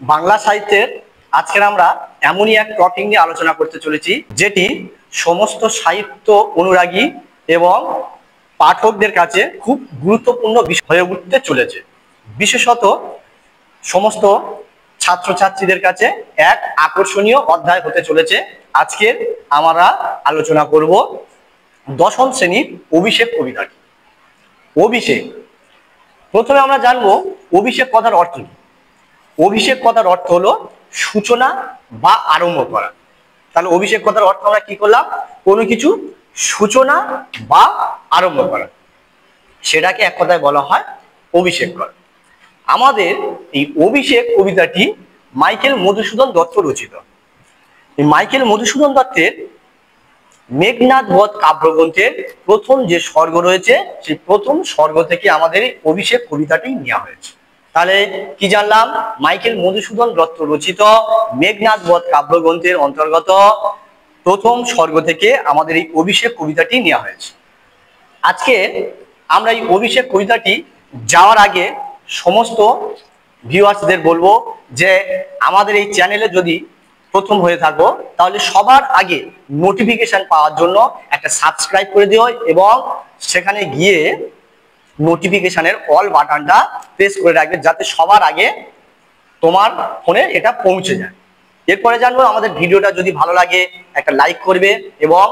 বাংলা সাহিত্যের আজকের আমরা এমনই এক টপিক নিয়ে আলোচনা করতে চলেছি যেটি সমস্ত সাহিত্য অনুরাগী এবং পাঠকদের কাছে খুব গুরুত্বপূর্ণ বিষয় হয়ে উঠতে চলেছে। বিশেষত সমস্ত ছাত্রছাত্রীদের কাছে এক আকর্ষণীয় অধ্যায় হতে চলেছে। আজকের আমরা আলোচনা করব দশম শ্রেণীর অভিষেক কবিতাটি। অভিষেক, প্রথমে আমরা জানবো অভিষেক কথার অর্থ কি। অভিষেক কথার অর্থ হলো সূচনা বা আরম্ভ করা। তাহলে অভিষেক কথার অর্থ আমরা কি করলাম, কোনো কিছু সূচনা বা আরম্ভ করা, সেটাকে এক কথায় বলা হয় অভিষেক করা। আমাদের এই অভিষেক কবিতাটি মাইকেল মধুসূদন দত্ত রচিত। এই মাইকেল মধুসূদন দত্তের মেঘনাদ বধ কাব্যগ্রন্থের প্রথম যে স্বর্গ রয়েছে সেই প্রথম স্বর্গ থেকে আমাদের এই অভিষেক কবিতাটি নেওয়া হয়েছে। তাহলে কি জানলাম, মাইকেল মধুসূদন দত্ত রচিত মেঘনাদ বধ কাব্যগ্রন্থের অন্তর্গত প্রথম স্বর্গ থেকে আমাদের এই অভিষেক কবিতাটি নেওয়া হয়েছে। আজকে আমরা এই অভিষেক কবিতাটি যাওয়ার আগে সমস্ত ভিউয়ার্সদের বলবো যে আমাদের এই চ্যানেলে যদি প্রথম হয়ে থাকো তাহলে সবার আগে নোটিফিকেশন পাওয়ার জন্য একটা সাবস্ক্রাইব করে দিও এবং সেখানে গিয়ে নোটিফিকেশনের অল বাটনটা প্রেস করে রাখবে যাতে সবার আগে তোমার ফোনে এটা পৌঁছে যায়। এরপরে জানবো আমাদের ভিডিওটা যদি ভালো লাগে একটা লাইক করবে এবং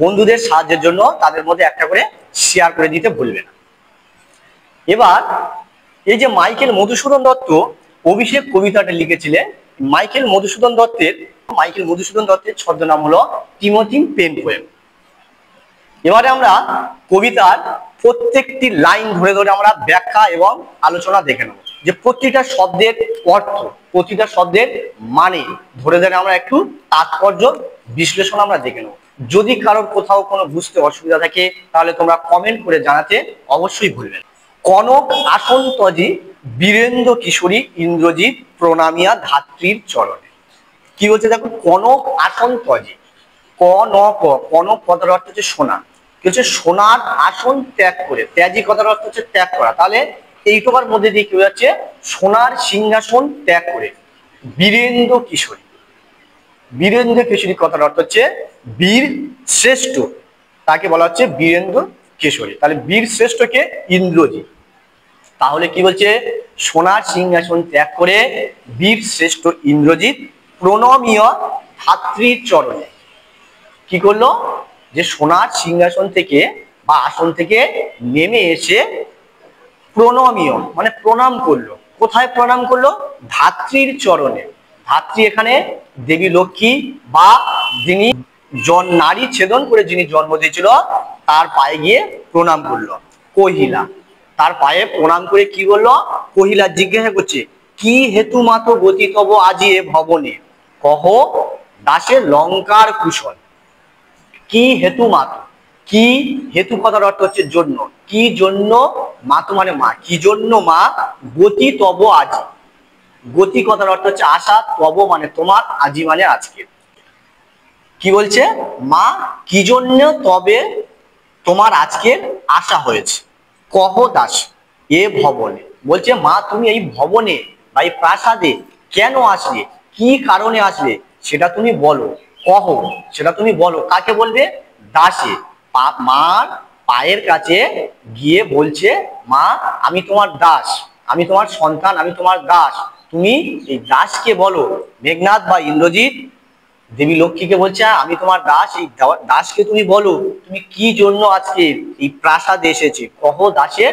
বন্ধুদের সাহায্যের জন্য তাদের মধ্যে একটা করে শেয়ার করে দিতে ভুলবে না। এবার এই যে মাইকেল মধুসূদন দত্ত অভিষেক কবিতাটা লিখেছিলেন, মাইকেল মধুসূদন দত্তের ছদ্মনাম হলো টিমোথি পেন পোয়েম। এবারে আমরা কবিতার প্রত্যেকটি লাইন ধরে ধরে আমরা ব্যাখ্যা এবং আলোচনা দেখে নেব, যে প্রতিটা শব্দের অর্থ, প্রতিটা শব্দের মানে ধরে ধরে আমরা একটু তাৎপর্য বিশ্লেষণ আমরা দেখে নেব। যদি কারোর কোথাও কোনো বুঝতে অসুবিধা থাকে তাহলে তোমরা কমেন্ট করে জানাতে অবশ্যই ভুলবে না। কনক আসন তজি বীরেন্দ্র কিশোরী ইন্দ্রজিৎ প্রণামিয়া ধাত্রীর চরণে। কি বলছে দেখো, কনক আসন তজি। কনক কথার অর্থ হচ্ছে সোনা, কি হচ্ছে সোনার আসন ত্যাগ করে, ত্যাজি কথার অর্থ হচ্ছে ত্যাগ করা। তাহলে এইটুকার মধ্যে দিয়ে কি যাচ্ছে, সোনার সিংহাসন ত্যাগ করে বীরেন্দ্র কিশোরী। বীরেন্দ্র কিশোরী কথার অর্থ হচ্ছে বীর শ্রেষ্ঠ, তাকে বলা হচ্ছে বীরেন্দ্র কিশোরী। তাহলে বীর শ্রেষ্ঠকে ইন্দ্রজিৎ। তাহলে কি বলছে, সোনার সিংহাসন ত্যাগ করে বীর শ্রেষ্ঠ ইন্দ্রজিৎ প্রণমীয় ধাত্রীর চরণে কি করলো, যে সোনার সিংহাসন থেকে বা আসন থেকে নেমে এসে প্রণমীয় মানে প্রণাম করলো। কোথায় প্রণাম করলো, ধাত্রীর চরণে। ধাত্রী এখানে দেবী লক্ষ্মী বা যিনি নারী ছেদন করে যিনি জন্ম দিয়েছিল তার পায়ে গিয়ে প্রণাম করলো। কহিলা, তার পায়ে প্রণাম করে কি বললো, কহিলা জিজ্ঞাসা করছে, কি হেতু মাত গতি তব আজি এ ভবনে, কহ দাসের লঙ্কার কুশল। কি হেতু মাত, কি হেতু কথার অর্থ হচ্ছে জন্য, কি জন্য, মাতু মানে মা, কি জন্য মা, গতি তব আজি, গতি কথার অর্থ হচ্ছে আশা, তব মানে তোমার, আজি মানে আজকে। কি বলছে, মা কি জন্য তবে তোমার আজকে আশা হয়েছে, কহ দাস এ ভবনে, বলছে মা তুমি এই ভবনে বা এই প্রাসাদে কেন আসলে, কি কারণে আসলে সেটা তুমি বলো। কহ, সেটা তুমি বলো, কাকে বলবে, দাসে। মার পায়ের কাছে গিয়ে বলছে, মা আমি তোমার দাস, আমি তোমার সন্তান, আমি তোমার দাস, তুমি এই দাসকে বলো। মেঘনাদ বা ইন্দ্রজিৎ দেবী লক্ষ্মীকে বলছে আমি তোমার দাস, এই দাসকে তুমি বলো তুমি কি জন্য আজকে এই প্রাসাদে এসেছে। কহ দাসের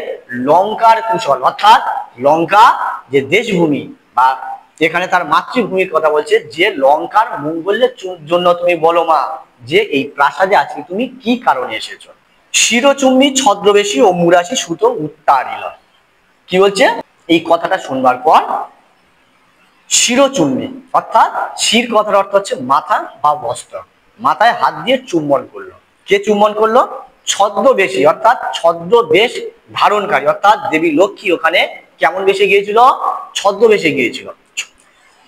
লঙ্কার কুশল, অর্থাৎ লঙ্কা যে দেশভূমি বা এখানে তার মাতৃভূমির কথা বলছে, যে লঙ্কার মঙ্গলের জন্য তুমি বলো মা যে এই প্রাসাদে আজকে তুমি কি কারণে এসেছো। শিরচুম্বী ছদ্রবেশী ও মুরাশি সুত উত্তারিল। কি বলছে, এই কথাটা শুনবার পর শিরচুম্বী অর্থাৎ শির কথার অর্থ হচ্ছে মাথা বা বস্ত্র, মাথায় হাত দিয়ে চুম্বন করলো। কে চুম্বন করলো, ছদ্মবেশী অর্থাৎ ছদ্মবেশ ধারণকারী, অর্থাৎ দেবী লক্ষ্মী ওখানে কেমন বেশে গিয়েছিল, ছদ্মবেশে গিয়েছিল।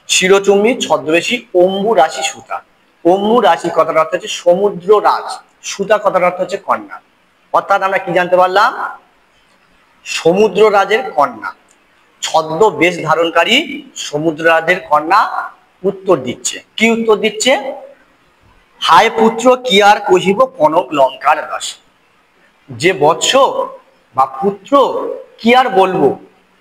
শিরচুম্বী ছদ্মবেশী অম্বু রাশি সুতা। অম্বু রাশি কথার অর্থ হচ্ছে সমুদ্র রাজ, সুতা কথার অর্থ হচ্ছে কন্যা। অর্থাৎ আমরা কি জানতে পারলাম, সমুদ্র রাজের কন্যা। ছদ্মবেশ ধারণকারী সমুদ্ররাজের কন্যা উত্তর দিচ্ছে। কি উত্তর দিচ্ছে? হায় পুত্র কি আর কহিব কনক লঙ্কার দশা। যে বৎস বা পুত্র কি আর বলবো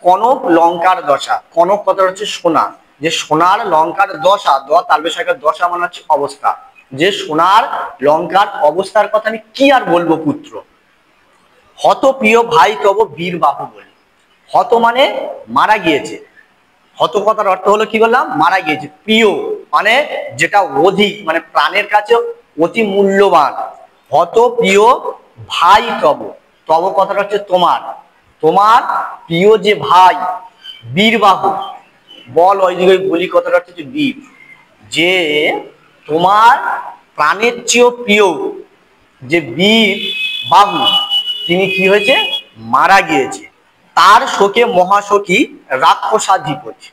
কনক লঙ্কার দশা। কনক কথাটা হচ্ছে সোনা, যে সোনার লঙ্কার দশা, তালবেশকের দশা মানে হচ্ছে অবস্থা, যে সোনার লঙ্কার অবস্থার কথা আমি কি আর বলবো পুত্র। হত প্রিয় ভাই তব বীর বাহু বলে। হত মানে মারা গিয়েছে, হত কথার অর্থ হলো কি বললাম, মারা গিয়েছে। প্রিয় মানে যেটা অধিক, মানে প্রাণের কাছে অতি মূল্যবান। হত প্রিয় ভাই তব, তব কথাটা হচ্ছে তোমার, তোমার প্রিয় যে ভাই বীরবাহু, বল ওইদিকে বলি কথাটা হচ্ছে বীর, যে তোমার প্রাণের চেয়েও প্রিয় যে বীর বাহু, তিনি কি হয়েছে, মারা গিয়েছে। তার শোকে মহাশোকী রাক্ষসাধিপতি,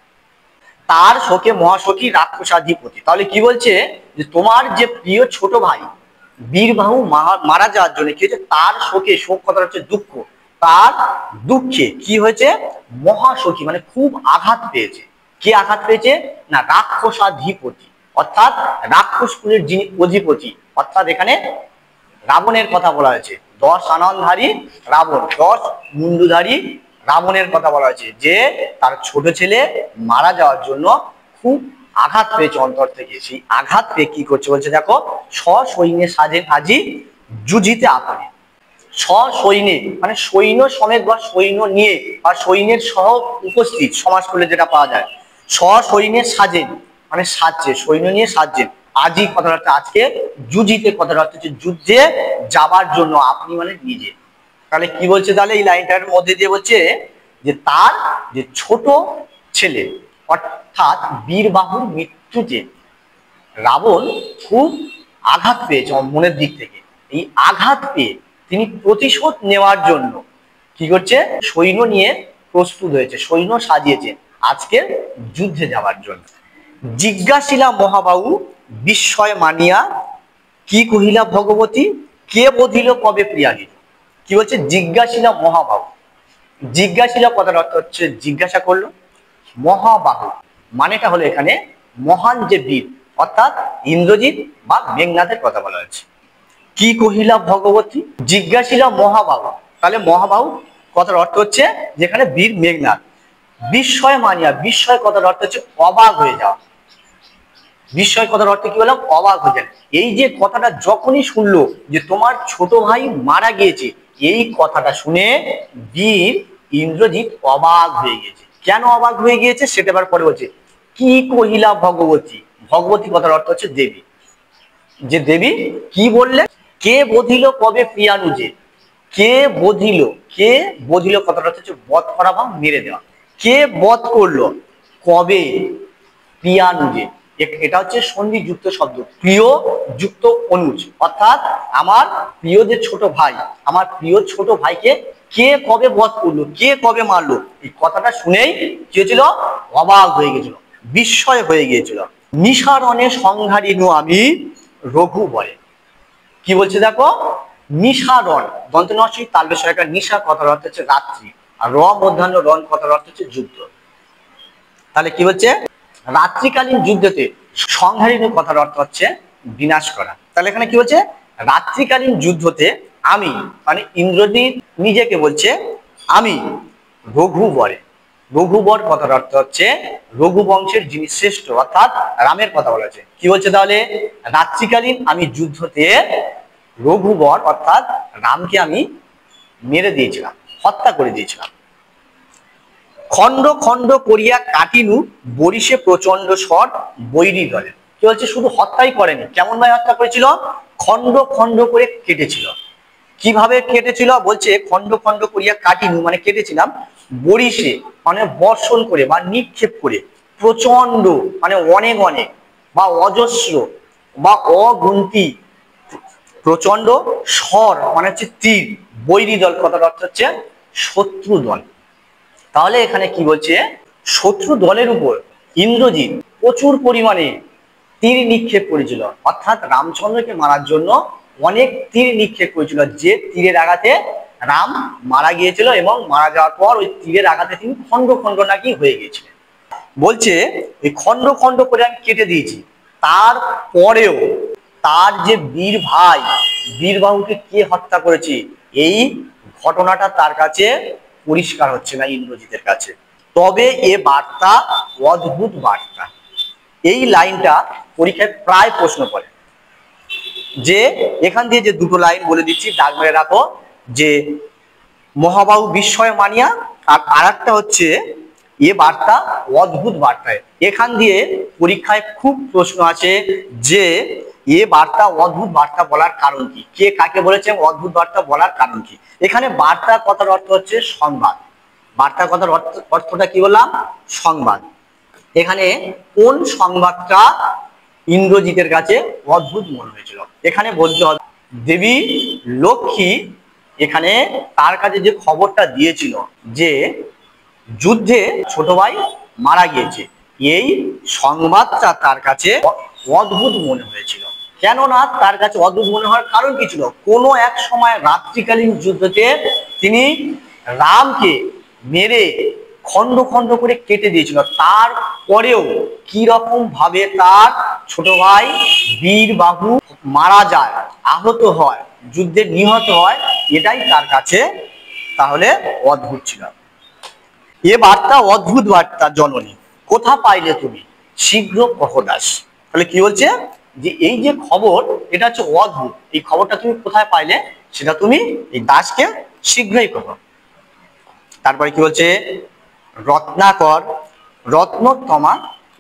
তার শোকে মহাশোকী রাক্ষসাধিপতি। তাহলে কি বলছে, যে তোমার যে প্রিয় ছোট ভাই বীরবাহু মারা যাওয়ার জন্য কি হয়েছে, তার শোকে, শোক কথাটা হচ্ছে দুঃখ, তার দুঃখে কি হয়েছে, মহাশোকী মানে খুব আঘাত পেয়েছে। কে আঘাত পেয়েছে না, রাক্ষসাধিপতি, অর্থাৎ রাক্ষস কুলের যিনি অধিপতি, অর্থাৎ এখানে রাবণের কথা বলা হয়েছে। 10 আননধারী রাবণ, 10 মুন্ডুধারী রাবণের কথা বলা হয়েছে, যে তার ছোট ছেলে মারা যাওয়ার জন্য খুব আঘাত পেয়েছে অন্তর থেকে। সেই আঘাত পেয়ে কি করছে বলছে, দেখো সসৈন্যে সাজেন আজি যুজিতে আপনি। সসৈন্যে মানে সৈন্য সমেত বা সৈন্য নিয়ে বা সৈন্যের সহ উপস্থিত, সমাস করলে যেটা পাওয়া যায়। সসৈন্যে সাজেন মানে সাজছে, সৈন্য নিয়ে সাজছেন। আজি কথাটা আজকে, যুজিতে কথাটা হচ্ছে যুদ্ধে যাবার জন্য, আপনি মানে নিজে। তাহলে কি বলছে, তাহলে এই লাইনটার মধ্যে দিয়ে বলছে যে তার যে ছোট ছেলে অর্থাৎ বীরবাহুর মৃত্যুতে রাবণ খুব আঘাত পেয়েছে মনের দিক থেকে। এই আঘাত পেয়ে তিনি প্রতিশোধ নেওয়ার জন্য কি করছে, সৈন্য নিয়ে প্রস্তুত হয়েছে, সৈন্য সাজিয়েছে আজকে যুদ্ধে যাওয়ার জন্য। জিজ্ঞাসিলা মহাবাহু বিস্ময় মানিয়া কি কহিলা ভগবতী কে বধিল কবে প্রিয়াহীন। কি বলছে, জিজ্ঞাসিলা মহাবাহু। জিজ্ঞাসিলা কথার অর্থ হচ্ছে জিজ্ঞাসা করলো, মহাবাহু মানেটা হলো এখানে মহান যে বীর, অর্থাৎ ইন্দ্রজিৎ বা মেঘনাথের কথা বলা হয়েছে। কি কহিলা ভগবতী, জিজ্ঞাসিলা মহাবাহু, তাহলে মহাবাহু কথার অর্থ হচ্ছে যেখানে বীর মেঘনাথ। বিস্ময় মানিয়া, বিস্ময় কথার অর্থ হচ্ছে অবাক হয়ে যাওয়া। বিস্ময় কথার অর্থ কি বললাম, অবাক হয়ে যায়। এই যে কথাটা যখনই শুনলো যে তোমার ছোট ভাই মারা গিয়েছে, এই কথাটা শুনে বীর ইন্দ্রজিৎ অবাক হয়ে গিয়েছে। কেন অবাক হয়ে গিয়েছে সেটা এবার পরে বলছে। কি কহিলা ভগবতী, ভগবতী কথার অর্থ হচ্ছে দেবী, যে দেবী কি বললে, কে বধিল কবে প্রিয়ানুজে। কে বধিল, কে বধিল কথাটা হচ্ছে বধ করা বা মেরে দেওয়া। কে বধ করলো, কবে, প্রিয়ানুজে, এটা হচ্ছে সন্ধি যুক্ত শব্দ, প্রিয় যুক্ত অনুজ, অর্থাৎ আমার প্রিয় যে ছোট ভাই, আমার প্রিয় ছোট ভাইকে কে কবে বধ করলো, কে কবে মারলো। এই কথাটা শুনেই কি হয়েছিল, অবাক হয়ে গেছিল, বিস্ময় হয়ে গিয়েছিল। নিশারণে সংহারিনু আমি রঘু বলে। কি বলছে দেখো, নিশারণ দন্ত নস্যই তালবেশ একটা, নিশা কথার অর্থ হচ্ছে রাত্রি, আর র মধ্যাহ্ন রণ কথার অর্থ হচ্ছে যুদ্ধ। তাহলে কি হচ্ছে, রাত্রিকালীন যুদ্ধতে সংহারিনু কথার অর্থ হচ্ছে বিনাশ করা। তাহলে এখানে কি হচ্ছে, রাত্রিকালীন যুদ্ধতে আমি মানে ইন্দ্রজিৎ নিজেকে বলছে আমি রঘুবরে। রঘুবর কথার অর্থ হচ্ছে রঘু বংশের যিনি শ্রেষ্ঠ, অর্থাৎ রামের কথা বলা হয়েছে। কি বলছে তাহলে, রাত্রিকালীন আমি যুদ্ধতে রঘুবর অর্থাৎ রামকে আমি মেরে দিয়েছিলাম, হত্যা করে দিয়েছিলাম। খণ্ড খণ্ড করিয়া কাটিনু বরিশে প্রচন্ড স্বর বৈরী দলে। কি বলছে, শুধু হত্যাই করেনি, কেমন ভাবে হত্যা করেছিল, খণ্ড খণ্ড করে কেটেছিল। কিভাবে কেটেছিল বলছে, খণ্ড খণ্ড করিয়া কাটিনু মানে কেটেছিলাম, বরিশে মানে বর্ষণ করে বা নিক্ষেপ করে, প্রচন্ড মানে অনেক অনেক বা অজস্র বা অগুন্তি, প্রচন্ড, স্বর মানে হচ্ছে তীর, বৈরী দল কথার অর্থ হচ্ছে শত্রু দল। তাহলে এখানে কি বলছে, শত্রু দলের উপর ইন্দ্রজিৎ প্রচুর পরিমাণে তীর নিক্ষেপ করেছিল, অর্থাৎ রামচন্দ্রকে মারার জন্য অনেক তীর নিক্ষেপ করেছিল, যে তীরের আঘাতে রাম মারা গিয়েছিল এবং মারা যাওয়ার পর ওই তীরের আঘাতে তিনি খন্ড খন্ড নাকি হয়ে গিয়েছিলেন। বলছে এই খন্ড খন্ড করে আমি কেটে দিয়েছি, তারপরেও তার যে বীর ভাই বীরবাহুকে কে হত্যা করেছে এই ঘটনাটা তার কাছে পরিষ্কার হচ্ছে না ইন্দ্রজিতের কাছে। তবে এ বার্তা অদ্ভুত বার্তা। এই লাইনটা পরীক্ষায় প্রায় প্রশ্ন করে, যে এখান দিয়ে যে দুটো লাইন বলে দিচ্ছি দাগ মেরে রাখো, যে মহাবাহু বিস্ময় মানিয়া, আর আরেকটা হচ্ছে এ বার্তা অদ্ভুত বার্তায়। এখান দিয়ে পরীক্ষায় খুব প্রশ্ন আছে যে এ বার্তা অদ্ভুত বার্তা বলার কারণ কি, কে কাকে বলেছে অদ্ভুত বার্তা বলার কারণ কি। এখানে বার্তা কথার অর্থ হচ্ছে সংবাদ। বার্তা কথার অর্থটা কি বললাম? সংবাদ। এখানে কোন সংবাদটা ইন্দ্রজিতের কাছে অদ্ভুত মনে হয়েছিল? এখানে বলতে হবে দেবী লক্ষ্মী এখানে তার কাছে যে খবরটা দিয়েছিল যে যুদ্ধে ছোট ভাই মারা গিয়েছে, এই সংবাদটা তার কাছে অদ্ভুত মনে হয়েছিল। কেননা তার কাছে অদ্ভুত মনে হওয়ার কারণ কি ছিল? কোনো এক সময় রাত্রিকালীন যুদ্ধতে তিনি রামকে মেরে খন্ড খন্ড করে কেটে দিয়েছিল, তারপরেও কি রকম ভাবে তার ছোট ভাই বীরবাহু মারা যায়, আহত হয়, যুদ্ধে নিহত হয়, এটাই তার কাছে তাহলে অদ্ভুত ছিল। এ বার্তা অদ্ভুত বার্তা জননী, কোথা পাইলে তুমি শীঘ্র কহ দাস। তাহলে কি বলছে? যে এই যে খবর এটা হচ্ছে অদ্ভুত, এই খবরটা তুমি কোথায় পাইলে সেটা তুমি এই দাসকে শীঘ্রই কহ। তারপরে কি বলছে? রত্নাকর রত্নোত্তমা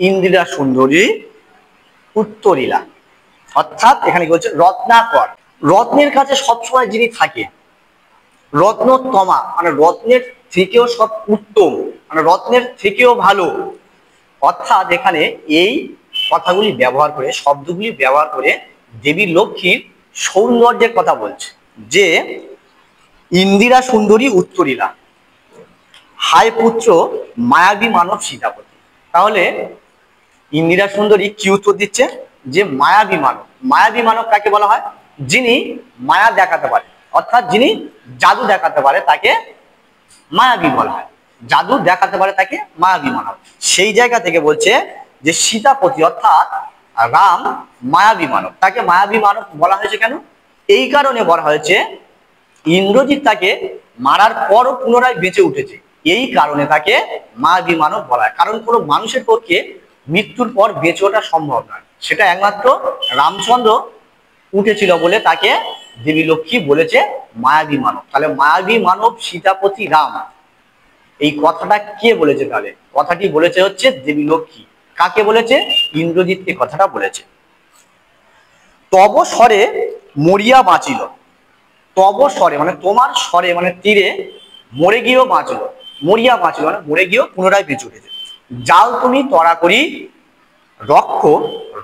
ইন্দিরা সুন্দরী উত্তরীলা। অর্থাৎ এখানে কি বলছে? রত্নাকর, রত্নের কাছে সবসময় যিনি থাকে, রত্নোত্তমা মানে রত্নের থেকেও সব উত্তম, মানে রত্নের থেকেও ভালো। অর্থাৎ এখানে এই কথাগুলি ব্যবহার করে, শব্দগুলি ব্যবহার করে দেবী লক্ষ্মীর সৌন্দর্যের কথা বলছে, যে ইন্দিরা সুন্দরী উত্তরীলা, হায় পুত্র মায়াবী মানব সীতাপতি। তাহলে ইন্দিরা সুন্দরী কি উত্তর দিচ্ছে? যে মায়াবী মানব। মায়াবী মানব কাকে বলা হয়? যিনি মায়া দেখাতে পারে, অর্থাৎ যিনি জাদু দেখাতে পারে তাকে মায়াবী বলা হয়। জাদু দেখাতে পারে তাকে মায়াবী মানব। সেই জায়গা থেকে বলছে যে সীতাপতি অর্থাৎ রাম মায়াবী মানব। তাকে মায়াবী মানব বলা হয়েছে কেন? এই কারণে বলা হয়েছে ইন্দ্রজিৎ তাকে মারার পরও পুনরায় বেঁচে উঠেছে, এই কারণে তাকে মায়াবী মানব বলা হয়। কারণ কোনো মানুষের পক্ষে মৃত্যুর পর বেঁচে ওঠা সম্ভব নয়, সেটা একমাত্র রামচন্দ্র উঠেছিল বলে তাকে দেবী লক্ষ্মী বলেছে মায়াবী মানব। তাহলে মায়াবী মানব সীতাপতি রাম, এই কথাটা কে বলেছে? তাহলে কথাটি বলেছে হচ্ছে দেবী লক্ষ্মী। কাকে বলেছে? ইন্দ্রজিৎকে কথাটা বলেছে। তব স্বরে মরিয়া বাঁচিল, তব স্বরে মানে তোমার স্বরে মানে তীরে মরে গিয়েও বাঁচল, মরিয়া বাঁচল মানে মরে গিয়েও পুনরায় বেঁচে উঠেছে। যাও তুমি তরা করি রক্ষ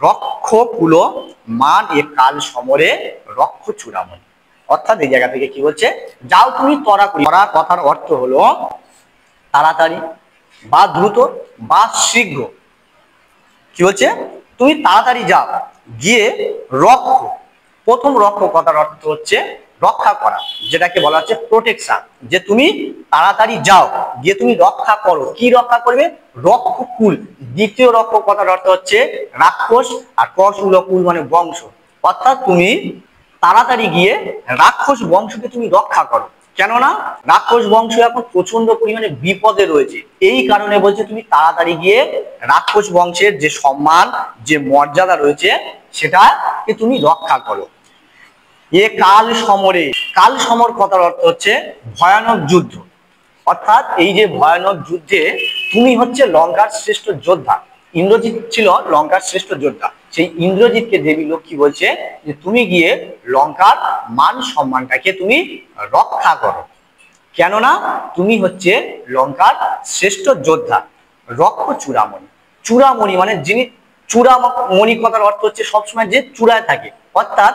রক্ষ কুল মান এ কাল সমরে রক্ষ চূড়ামণি। অর্থাৎ এই জায়গা থেকে কি বলছে? যাও তুমি তরা করি। তরা কথার অর্থ হলো তাড়াতাড়ি বা দ্রুত বা শীঘ্র। কি বলছে? তুমি তাড়াতাড়ি যাও, গিয়ে রক্ষ, প্রথম রক্ষ কথার অর্থ হচ্ছে রক্ষা করা, যেটাকে বলা হচ্ছে প্রোটেকশন। যে তুমি তাড়াতাড়ি যাও, গিয়ে তুমি রক্ষা করো। কি রক্ষা করবে? রক্ষকুল। দ্বিতীয় রক্ষ কথার অর্থ হচ্ছে রাক্ষস, আর কুল মানে বংশ। অর্থাৎ তুমি তাড়াতাড়ি গিয়ে রাক্ষস বংশকে তুমি রক্ষা করো। কেননা রাক্ষস বংশ এখন প্রচন্ড পরিমাণে বিপদে রয়েছে, এই কারণে বলছে তুমি তাড়াতাড়ি গিয়ে রাক্ষস বংশের যে সম্মান যে মর্যাদা রয়েছে সেটাকে তুমি রক্ষা করো। এ কাল সমরে, কাল সমর কথার অর্থ হচ্ছে ভয়ানক যুদ্ধ। অর্থাৎ এই যে ভয়ানক যুদ্ধে তুমি হচ্ছে লঙ্কার শ্রেষ্ঠ যোদ্ধা। ইন্দ্রজিৎ ছিল লঙ্কার শ্রেষ্ঠ যোদ্ধা, সেই ইন্দ্রজিৎকে দেবী লক্ষ্মী বলছে যে তুমি গিয়ে লঙ্কার মান সম্মানটাকে তুমি রক্ষা করো, কেননা তুমি হচ্ছে লঙ্কার শ্রেষ্ঠ যোদ্ধা। রক্ষ চূড়ামণি, চূড়ামণি মানে যিনি, চূড়ামণি কথার অর্থ হচ্ছে সবসময় যে চূড়ায় থাকে। অর্থাৎ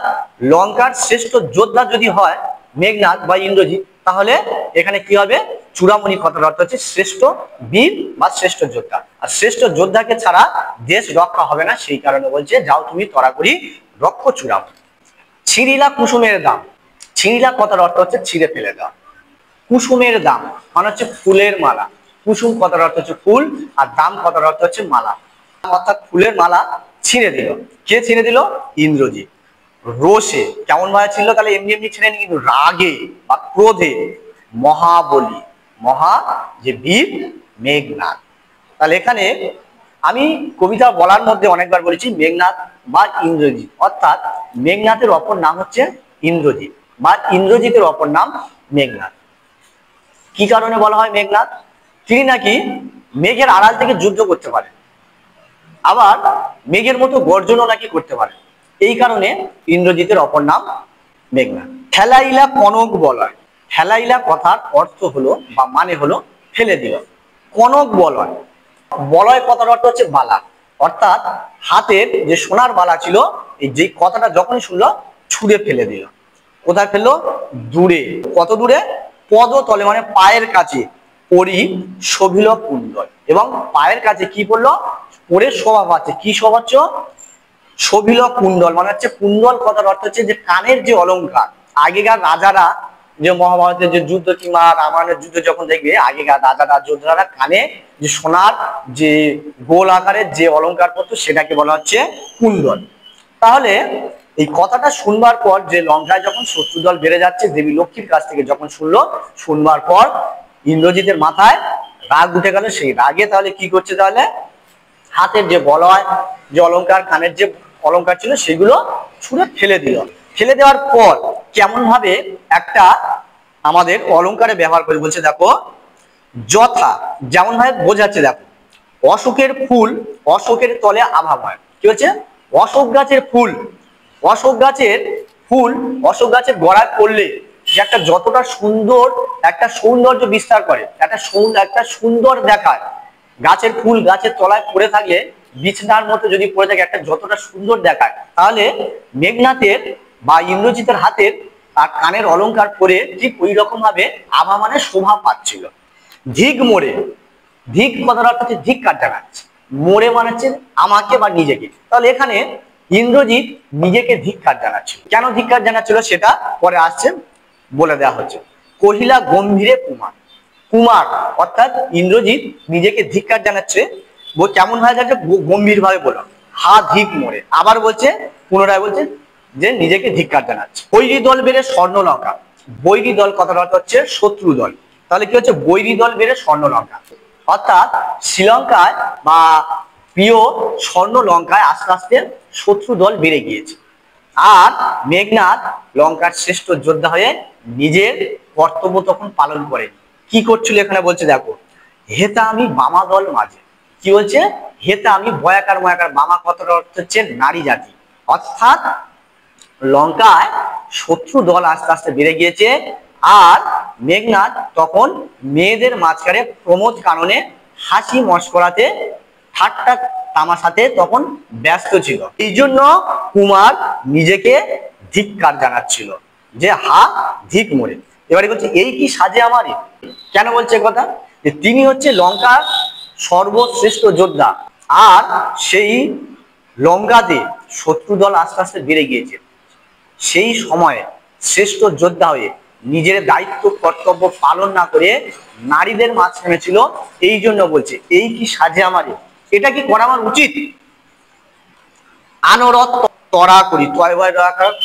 লঙ্কার শ্রেষ্ঠ যোদ্ধা যদি হয় মেঘনাদ বা ইন্দ্রজিৎ, তাহলে এখানে কি হবে? চূড়ামণি কথার অর্থ হচ্ছে শ্রেষ্ঠ বীর বা শ্রেষ্ঠ যোদ্ধা। আর শ্রেষ্ঠ যোদ্ধাকে ছাড়া দেশ রক্ষা হবে না, সেই কারণে বলছে যাও তুমি তরাকরি রক্ষ চূড়ামণি। ছিঁড়িলা কুসুমের দাম, ছিঁড়িলা কথার অর্থ হচ্ছে ছিঁড়ে ফেলে দেওয়া। কুসুমের দাম মানে হচ্ছে ফুলের মালা। কুসুম কথার অর্থ হচ্ছে ফুল, আর দাম কথার অর্থ হচ্ছে মালা। অর্থাৎ ফুলের মালা ছিঁড়ে দিল। কে ছিঁড়ে দিল? ইন্দ্রজিৎ। রোষে, কেমন ভাবে ছিল? তাহলে এমনি এমনি ছিঁড়ে নি, কিন্তু রাগে বা ক্রোধে। মহাবলী, মহা যে বীর, মেঘনাদ। তাহলে এখানে আমি কবিতা বলার মধ্যে অনেকবার বলেছি মেঘনাদ বা ইন্দ্রজিৎ, অর্থাৎ মেঘনাথের অপর নাম হচ্ছে ইন্দ্রজিৎ বা ইন্দ্রজিতের অপর নাম মেঘনাদ। কি কারণে বলা হয় মেঘনাদ? তিনি নাকি মেঘের আড়াল থেকে যুদ্ধ করতে পারেন, আবার মেঘের মতো গর্জনও নাকি করতে পারেন। এই কারণে ইন্দ্রজিতের অপর নাম মেঘনাদ। ফেলাইলা কনক বলয়। ফেলাইলা কথার অর্থ হলো বা মানে হলো ফেলে দিল। কনক বলয়, বলয় কথার অর্থ হচ্ছে বালা, অর্থাৎ হাতের যে সোনার বালা ছিল, এই যে কথাটা যখনই শুনলো ছুঁড়ে ফেলে দিল। কোথায় ফেললো? দূরে। কত দূরে? পদতলে মানে পায়ের কাছে। পরি শোভিল কুণ্ডল, এবং পায়ের কাছে কি পড়লো? পরে শোভা পাচ্ছে। কি শোভা পাচ্ছ? শোভিল কুণ্ডল মানে হচ্ছে, কুণ্ডল কথার অর্থ হচ্ছে যে কানের যে অলংকার। আগেকার রাজারা যে মহাভারতের যে যুদ্ধ কিংবা রামায়ণের যুদ্ধ যখন দেখবে, আগেকার রাজারা যোদ্ধারা কানে যে সোনার যে গোল আকারের যে অলংকার পরতো, সেটাকে বলা হচ্ছে কুণ্ডল। তাহলে এই কথাটা শুনবার পর, যে লঙ্কায় যখন শত্রু দল বেড়ে যাচ্ছে, দেবী লক্ষ্মীর কাছ থেকে যখন শুনলো, শুনবার পর ইন্দ্রজিতের মাথায় রাগ উঠে গেল। সেই রাগে তাহলে কি করছে? তাহলে হাতের যে বলয়, যে অলংকার, কানের যে অলংকার ছিল, সেগুলো ছুঁড়ে ফেলে দিল। ফেলে দেওয়ার পর কেমন ভাবে একটা আমাদের অলংকারে ব্যবহার করে বলছে, দেখো, যথা, যেমন ভাবে বোঝাচ্ছে, দেখো, অশোকের ফুল অশোকের তলে আভাময়। কি হচ্ছে? অশোক গাছের ফুল, অশোক গাছের ফুল অশোক গাছের গোড়ায় পড়লে যে একটা যতটা সুন্দর একটা সৌন্দর্য বিস্তার করে, একটা সুন্দর দেখায়। গাছের ফুল গাছের তলায় পড়ে থাকলে, বিছনার মতো যদি পড়ে থাকে, একটা যতটা সুন্দর দেখায়, তাহলে মেঘনাথের বা ইন্দ্রজিতের হাতের আর কানের অলংকার পরে ঠিক ওই রকম ভাবে আভা মানে শোভা পাচ্ছিল। ধিক মোড়ে, ধিক কথার অর্থ হচ্ছে ধিক্কার জানাচ্ছে। মোড়ে মানে হচ্ছে আমাকে বা নিজেকে। তাহলে এখানে ইন্দ্রজিৎ নিজেকে ধিক্কার জানাচ্ছিল। কেন ধিক্কার জানাচ্ছিল সেটা পরে আসছে, বলে দেওয়া হচ্ছে। কহিলা গম্ভীরে কুমার। কুমার অর্থাৎ ইন্দ্রজিৎ নিজেকে ধিক্কার জানাচ্ছে। কেমন ভাবে যাচ্ছে? গম্ভীর ভাবে বলো, হা ধিক মোড়ে। আবার বলছে, পুনরায় বলছে যে নিজেকে ধিক্কার জানাচ্ছে। বৈরী দল বেড়ে স্বর্ণলঙ্কা। বৈরী দল কথার অর্থ হচ্ছে শত্রু দল। তাহলে কি হচ্ছে? বৈরী দল বেড়ে স্বর্ণলঙ্কা, অর্থাৎ শ্রীলঙ্কায় বা প্রিয় স্বর্ণলঙ্কায় আস্তে আস্তে শত্রু দল বেড়ে গিয়েছে। আর মেঘনাদ লঙ্কার শ্রেষ্ঠ যোদ্ধা হয়ে নিজের কর্তব্য তখন পালন করেন। কি করছিল এখানে বলছে, দেখো, হেতা আমি বামা দল মাঝে। কি বলছে? হেতা আমি, ভয়াকার ময়াকার, বামা কথার অর্থ হচ্ছে নারী জাতি। অর্থাৎ লঙ্কায় শত্রু দল আস্তে আস্তে বেড়ে গিয়েছে, আর মেঘনাদ তখন মেয়েদের মাঝখানে প্রমোদ কাননে হাসি মস্করাতে, ঠাট্টা তামাশাতে তখন ব্যস্ত ছিল। এই জন্য কুমার নিজেকে ধিক্কার জানাচ্ছিল, যে হা ধিক মোড়ে। এবারে বলছে, এই কি সাজে আমারই। কেন বলছে কথা? যে তিনি হচ্ছে লঙ্কার সর্বশ্রেষ্ঠ যোদ্ধা, আর সেই লঙ্কাতে শত্রু দল আস্তে আস্তে বেড়ে গিয়েছে। সেই সময়ে শ্রেষ্ঠ যোদ্ধা হয়ে নিজের দায়িত্ব কর্তব্য পালন না করে নারীদের মাঝখানে ছিল। এই জন্য বলছে, এই কি সাজে আমারে, এটা কি করা আমার উচিত? আনরথ তরা করি।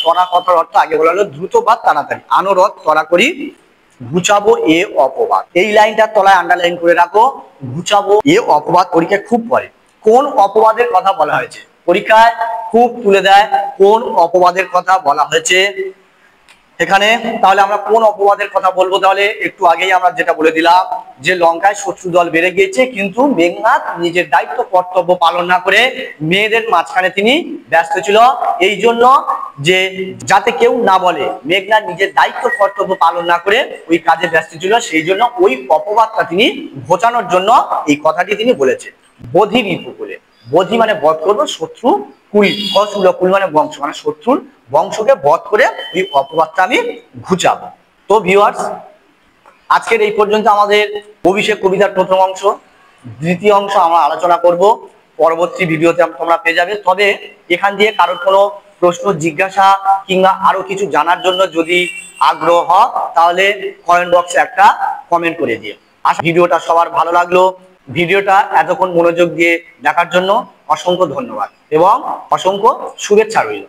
তরা কথার অর্থ আগে বলা হলো দ্রুত বা তাড়াতাড়ি। আনরথ তরা করি ঘুচাবো এ অপবাদ। এই লাইনটা তলায় আন্ডারলাইন করে রাখো। ঘুচাবো এ অপবাদ পরীক্ষায় খুব পড়ে। কোন অপবাদের কথা বলা হয়েছে? পরীক্ষায় খুব তুলে দেয় কোন অপবাদের কথা বলা হয়েছে এখানে। তাহলে আমরা কোন অপবাদের কথা বলবো? তাহলে একটু আগেই আমরা যেটা বলে দিলাম, যে লঙ্কায় শত্রু দল বেড়ে গিয়েছে, কিন্তু মেঘনাদ নিজের দায়িত্ব কর্তব্য পালন না করে মেয়েদের মাঝখানে তিনি ব্যস্ত ছিল। এই জন্য যে যাতে কেউ না বলে মেঘনাদ নিজের দায়িত্ব কর্তব্য পালন না করে ওই কাজে ব্যস্ত ছিল, সেই জন্য ওই অপবাদটা তিনি ঘোচানোর জন্য এই কথাটি তিনি বলেছে। বোধি রিপুকুলে, বোধি মানে বধ করবো, শত্রু কুল, কুল মানে বংশ, মানে শত্রুর বংশকে বধ করে ওই অপবাদটা আমি ঘুচাবো। তো ভিউয়ার্স, আজকের এই পর্যন্ত আমাদের অভিষেক কবিতার প্রথম অংশ। দ্বিতীয় অংশ আমরা আলোচনা করব পরবর্তী ভিডিওতে, তোমরা পেয়ে যাবে। তবে এখান দিয়ে কারোর কোনো প্রশ্ন জিজ্ঞাসা কিংবা আরো কিছু জানার জন্য যদি আগ্রহ তাহলে কমেন্ট বক্সে একটা কমেন্ট করে দিও। আশা ভিডিওটা সবার ভালো লাগলো। ভিডিওটা এতক্ষণ মনোযোগ দিয়ে দেখার জন্য অসংখ্য ধন্যবাদ এবং অসংখ্য শুভেচ্ছা রইল।